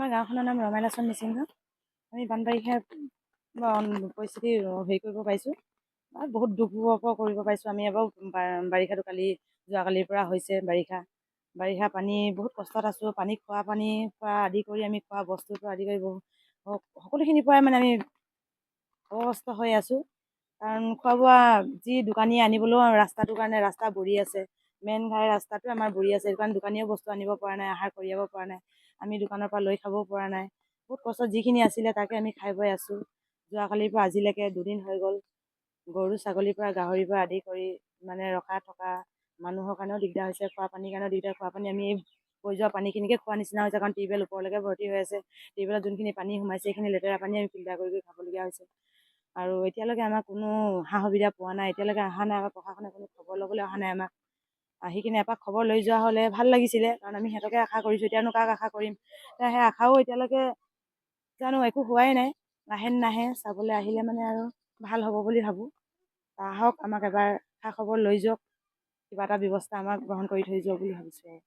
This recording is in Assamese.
আমাৰ গাঁওখনৰ নাম ৰমাইলাচন নিচিংঘ। আমি বানবাৰিষা পৰিস্থিতি হেৰি কৰিব পাৰিছোঁ, বহুত দুখ কৰিব পাৰিছোঁ। আমি এবাৰ বাৰিষাটো যোৱাকালিৰ পৰা হৈছে বাৰিষা পানী বহুত কষ্টত আছোঁ। খোৱা পানীৰ পৰা আদি কৰি আমি খোৱা বস্তুৰ পৰা আদি কৰি সকলোখিনিৰ পৰাই মানে আমি অস্ত হৈ আছোঁ। কাৰণ খোৱা বোৱা যি দোকানী আনিবলৈও ৰাস্তাটোৰ কাৰণে ৰাস্তা বুৰি আছে। মেইন ঘাই ৰাস্তাটো আমাৰ বুৰি আছে, সেইটো কাৰণে দোকানীয়েও বস্তু আনিব পৰা নাই, আহাৰ কঢ়িয়াব পৰা নাই। আমি দোকানৰ পৰা লৈ খাবও পৰা নাই। বহুত কষ্টত যিখিনি আছিলে তাকে আমি খাই বৈ আছোঁ। যোৱাকালিৰ পৰা আজিলৈকে 2 দিন হৈ গ'ল। গৰু ছাগলীৰ পৰা গাহৰিৰ পৰা আদি কৰি মানে ৰখা থকা মানুহৰ কাৰণেও দিগদাৰ হৈছে, খোৱা পানীৰ কাৰণেও দিগদাৰ। খোৱা পানী আমি বৈ যোৱা পানীখিনিকে খোৱা নিচিনা হৈছে, কাৰণ টিউবেল ওপৰলৈকে ভৰ্তি হৈ আছে। টিউবেলত যোনখিনি পানী সোমাইছে সেইখিনি লেতেৰা পানী আমি ফিল্টাৰ কৰি খাবলগীয়া হৈছে। আৰু এতিয়ালৈকে আমাৰ কোনো সা সুবিধা পোৱা নাই, এতিয়ালৈকে অহা নাই। আমাৰ প্ৰশাসনে কোনো খবৰ ল'বলৈ অহা নাই। আমাক আহি কিনে এপাক খবৰ লৈ যোৱা হ'লে ভাল লাগিছিলে, কাৰণ আমি সিহঁতকে আশা কৰিছোঁ। এতিয়ানো কাক আশা কৰিম? সেই আশাও এতিয়ালৈকে জানো একো হোৱাই নাই। নাহে চাবলৈ আহিলে মানে আৰু ভাল হ'ব বুলি ভাবোঁ। আহক, আমাক এবাৰ খা খবৰ লৈ যাওক, কিবা এটা ব্যৱস্থা আমাক গ্ৰহণ কৰি থৈ যাওক বুলি ভাবিছোঁ আৰু।